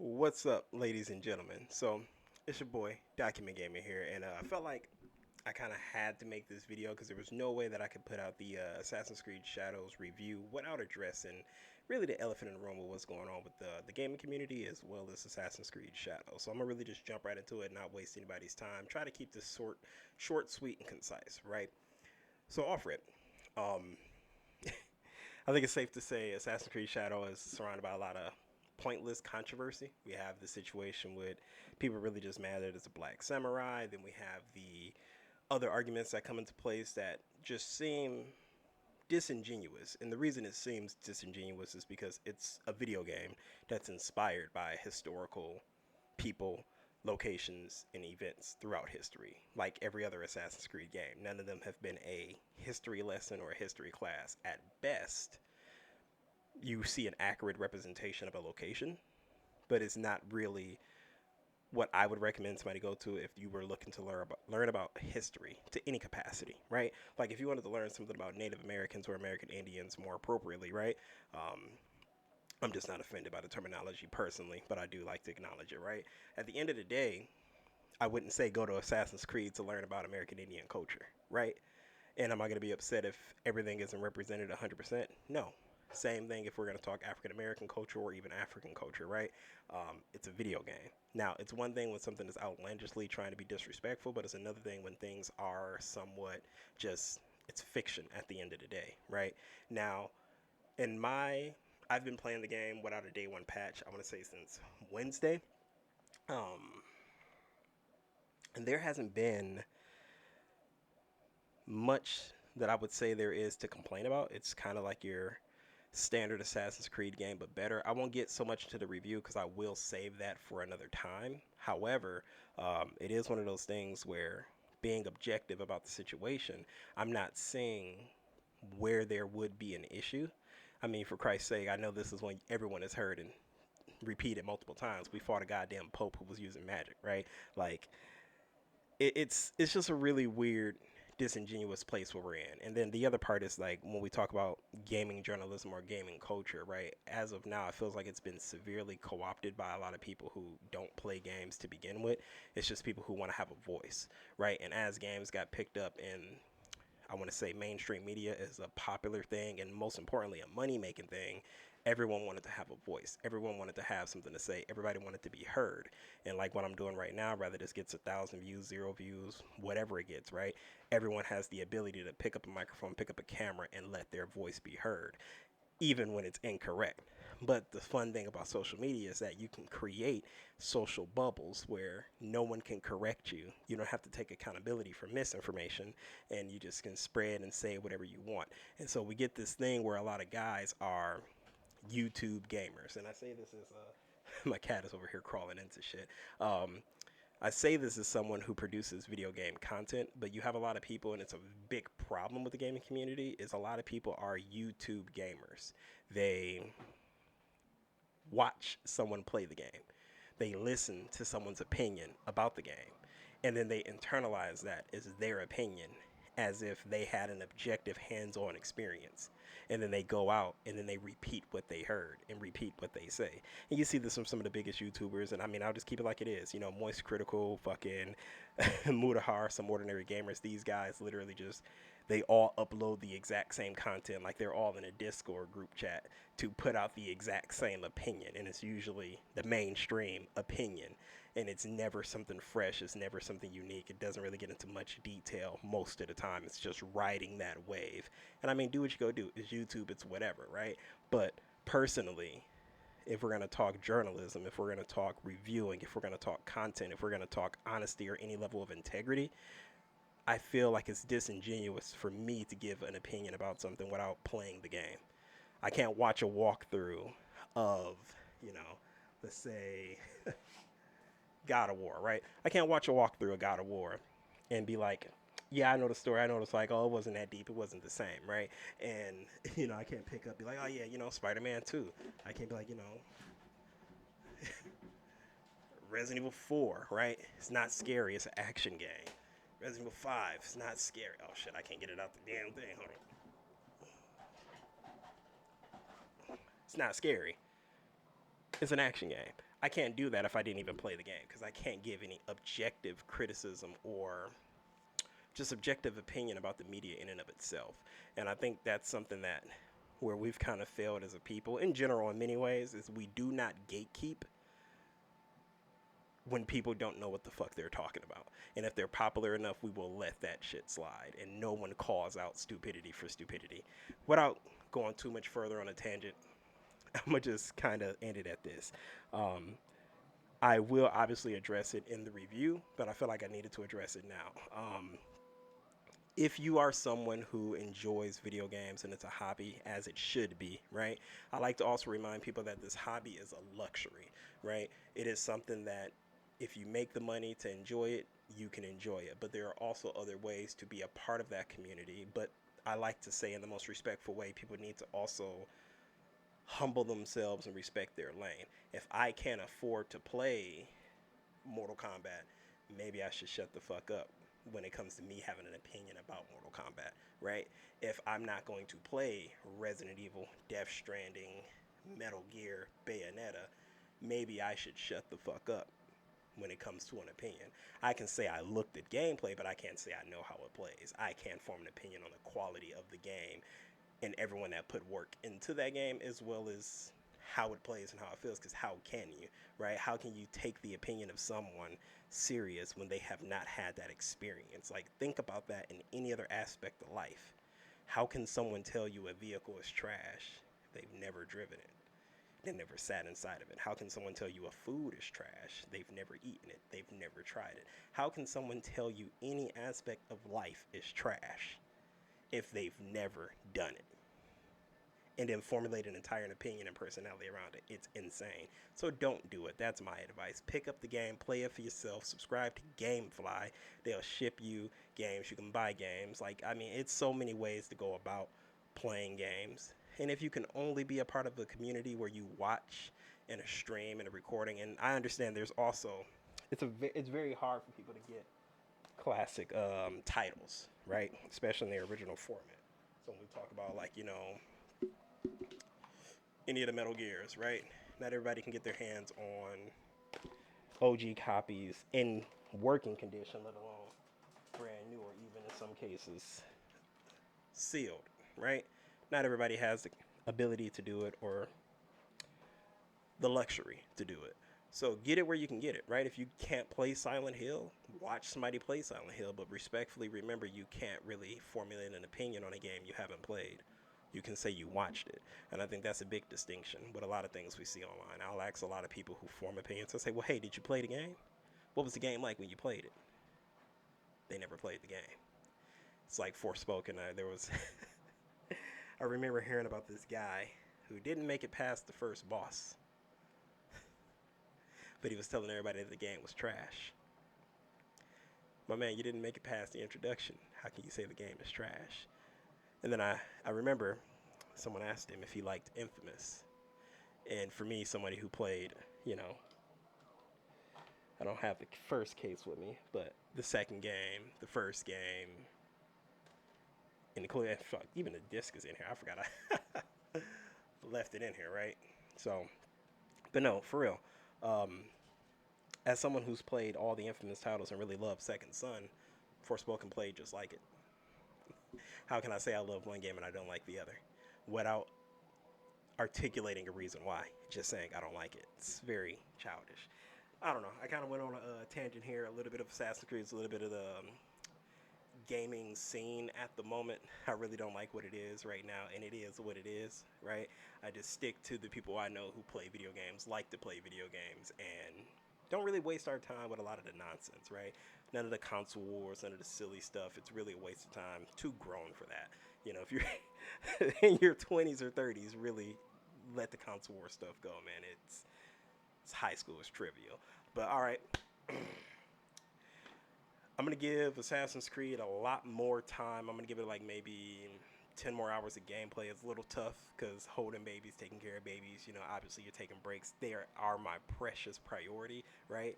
What's up, ladies and gentlemen? So, it's your boy, Document Gamer here, and I felt like I kind of had to make this video because there was no way that I could put out the Assassin's Creed Shadows review without addressing really the elephant in the room with what's going on with the gaming community as well as Assassin's Creed Shadows. So I'm gonna really just jump right into it, not waste anybody's time. Try to keep this short, sweet, and concise, right? So off rip. Um, I think it's safe to say Assassin's Creed Shadow is surrounded by a lot of pointless controversy. We have the situation with people really just mad that it's a black samurai. Then we have the other arguments that come into place that just seem disingenuous. And the reason it seems disingenuous is because it's a video game that's inspired by historical people, locations, and events throughout history, like every other Assassin's Creed game. None of them have been a history lesson or a history class. At best, you see an accurate representation of a location, but it's not really what I would recommend somebody go to if you were looking to learn about history to any capacity, right? Like if you wanted to learn something about Native Americans or American Indians more appropriately, right? Um, I'm just not offended by the terminology personally, but I do like to acknowledge it, right? At the end of the day, I wouldn't say go to Assassin's Creed to learn about American Indian culture, right? And am I going to be upset if everything isn't represented 100%? No. Same thing if we're going to talk African American culture or even African culture, right? It's a video game. Now, it's one thing when something is outlandishly trying to be disrespectful, but it's another thing when things are somewhat just, it's fiction at the end of the day, right? Now, in my, I've been playing the game without a day one patch, I want to say since Wednesday. Um, and there hasn't been much that I would say there is to complain about. It's kind of like your standard Assassin's Creed game, but better. I won't get so much to the review because I will save that for another time. However, it is one of those things where being objective about the situation, I'm not seeing where there would be an issue. I mean, for Christ's sake, I know this is one everyone has heard and repeated multiple times. We fought a goddamn pope who was using magic, right? Like, it's just a really weird disingenuous place where we're in. And then the other part is like when we talk about gaming journalism or gaming culture, right? As of now, it feels like it's been severely co-opted by a lot of people who don't play games to begin with. It's just people who want to have a voice, right? And as games got picked up in, I want to say, mainstream media is a popular thing and most importantly a money making thing, everyone wanted to have a voice, everyone wanted to have something to say, everybody wanted to be heard. And like what I'm doing right now, whether this gets 1,000 views, 0 views, whatever it gets, right, everyone has the ability to pick up a microphone, pick up a camera, and let their voice be heard even when it's incorrect. But the fun thing about social media is that you can create social bubbles where no one can correct you. You don't have to take accountability for misinformation and you just can spread and say whatever you want. And so we get this thing where a lot of guys are YouTube gamers. And I say this as my cat is over here crawling into shit. I say this as someone who produces video game content, but you have a lot of people, and it's a big problem with the gaming community, is a lot of people are YouTube gamers. They watch someone play the game. They listen to someone's opinion about the game, and then they internalize that as their opinion as if they had an objective hands-on experience, and then they go out and then they repeat what they heard and repeat what they say. And you see this from some of the biggest YouTubers, and I mean, I'll just keep it like it is, you know, Moist Critical, fucking Mutahar, some ordinary gamers. These guys literally just, they all upload the exact same content, like they're all in a Discord group chat to put out the exact same opinion, and it's usually the mainstream opinion, and it's never something fresh, it's never something unique, it doesn't really get into much detail most of the time, it's just riding that wave. And I mean, do what you go do, it's YouTube, it's whatever, right? But personally, if we're going to talk journalism, if we're going to talk reviewing, if we're going to talk content, if we're going to talk honesty or any level of integrity, I feel like it's disingenuous for me to give an opinion about something without playing the game. I can't watch a walkthrough of, you know, let's say God of War, right? I can't watch a walkthrough of God of War and be like, yeah, I know the story. I know it's like, oh, it wasn't that deep. It wasn't the same, right? And, you know, I can't pick up, be like, oh, yeah, you know, Spider Man 2. I can't be like, you know, Resident Evil 4, right? It's not scary. It's an action game. Resident Evil 5, it's not scary. Oh, shit, I can't get it out the damn thing. Hold on. It's not scary. It's an action game. I can't do that if I didn't even play the game, because I can't give any objective criticism or just objective opinion about the media in and of itself. And I think that's something that where we've kind of failed as a people in general in many ways is we do not gatekeep when people don't know what the fuck they're talking about. And if they're popular enough, we will let that shit slide and no one calls out stupidity for stupidity. Without going too much further on a tangent, I'm gonna just kind of end it at this. Um, I will obviously address it in the review, but I feel like I needed to address it now. If you are someone who enjoys video games and it's a hobby, as it should be, right? I like to also remind people that this hobby is a luxury, right? It is something that if you make the money to enjoy it, you can enjoy it. But there are also other ways to be a part of that community. But I like to say, in the most respectful way, people need to also humble themselves and respect their lane. If I can't afford to play Mortal Kombat, maybe I should shut the fuck up when it comes to me having an opinion about Mortal Kombat, right? If I'm not going to play Resident Evil, Death Stranding, Metal Gear, Bayonetta, maybe I should shut the fuck up when it comes to an opinion. I can say I looked at gameplay, but I can't say I know how it plays. I can't form an opinion on the quality of the game and everyone that put work into that game, as well as how it plays and how it feels, because how can you, right? How can you take the opinion of someone serious when they have not had that experience? Like, think about that in any other aspect of life. How can someone tell you a vehicle is trash? They've never driven it. They never sat inside of it. How can someone tell you a food is trash? They've never eaten it. They've never tried it. How can someone tell you any aspect of life is trash if they've never done it? And then formulate an entire opinion and personality around it. It's insane. So don't do it. That's my advice. Pick up the game, play it for yourself, subscribe to GameFly. They'll ship you games. You can buy games. Like, I mean, it's so many ways to go about playing games. And if you can only be a part of a community where you watch and a stream and a recording, and I understand there's also, it's very hard for people to get classic titles, right? Especially in their original format. So when we talk about, like, you know, any of the Metal Gears, right? Not everybody can get their hands on OG copies in working condition, let alone brand new, or even in some cases sealed, right? Not everybody has the ability to do it or the luxury to do it. So get it where you can get it, right? If you can't play Silent Hill, watch somebody play Silent Hill, but respectfully remember you can't really formulate an opinion on a game you haven't played. You can say you watched it. And I think that's a big distinction with a lot of things we see online. I'll ask a lot of people who form opinions. I'll say, well, hey, did you play the game? What was the game like when you played it? They never played the game. It's like Forspoken. There was, I remember hearing about this guy who didn't make it past the first boss. But he was telling everybody that the game was trash. My man, you didn't make it past the introduction. How can you say the game is trash? And then I remember someone asked him if he liked Infamous. And for me, somebody who played, you know, I don't have the first case with me, but the second game, the first game, and even the disc is in here. I forgot I left it in here, right? So, but no, for real. As someone who's played all the Infamous titles and really loved Second Son, Forspoken played just like it. How can I say I love one game and I don't like the other without articulating a reason why? Just saying I don't like it. It's very childish. I don't know. I kind of went on a tangent here. A little bit of Assassin's Creed, a little bit of the gaming scene at the moment. I really don't like what it is right now, and it is what it is, right? I just stick to the people I know who play video games, like to play video games, and don't really waste our time with a lot of the nonsense, right? None of the console wars, none of the silly stuff. It's really a waste of time. Too grown for that. You know, if you're in your 20s or 30s, really let the console war stuff go, man. It's high school. It's trivial. But all right. I'm going to give Assassin's Creed a lot more time. I'm going to give it like maybe 10 more hours of gameplay. It's a little tough because holding babies, taking care of babies, you know, obviously you're taking breaks. They are my precious priority, right?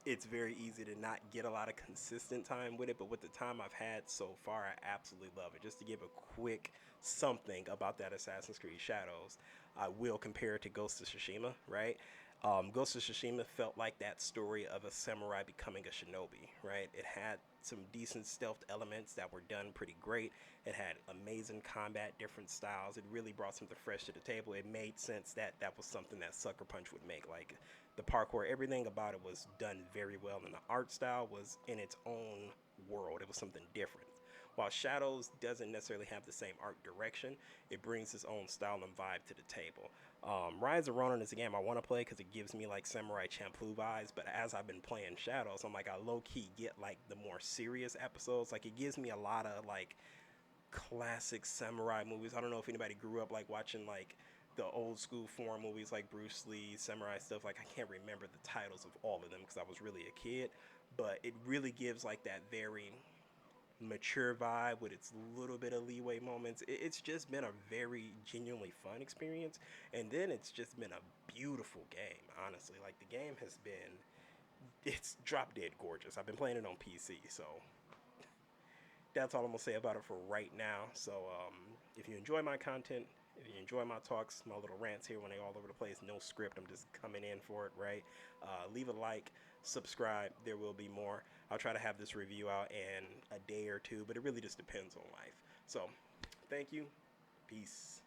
It's very easy to not get a lot of consistent time with it, but with the time I've had so far, I absolutely love it. Just to give a quick something about that Assassin's Creed Shadows. I will compare it to Ghost of Tsushima, right? Ghost of Tsushima felt like that story of a samurai becoming a shinobi, right? It had some decent stealth elements that were done pretty great. It had amazing combat, different styles. It really brought something fresh to the table. It made sense that that was something that Sucker Punch would make. Like the parkour, everything about it was done very well, and the art style was in its own world. It was something different. While Shadows doesn't necessarily have the same art direction, it brings its own style and vibe to the table. Rise of Ronin is a game I want to play because it gives me like Samurai Champloo vibes, but as I've been playing Shadows, I'm like, I low-key get like the more serious episodes. Like it gives me a lot of like classic samurai movies. I don't know if anybody grew up like watching like the old school foreign movies like Bruce Lee, samurai stuff. Like I can't remember the titles of all of them because I was really a kid, but it really gives like that very mature vibe with its little bit of leeway moments. It's just been a very genuinely fun experience, and then it's just been a beautiful game. Honestly, like the game has been, it's drop dead gorgeous. I've been playing it on PC, so that's all I'm gonna say about it for right now. So if you enjoy my content, if you enjoy my talks, my little rants here when they all over the place, no script, I'm just coming in for it, right? Leave a like, subscribe, there will be more. I'll try to have this review out in a day or two, but it really just depends on life. So thank you, peace.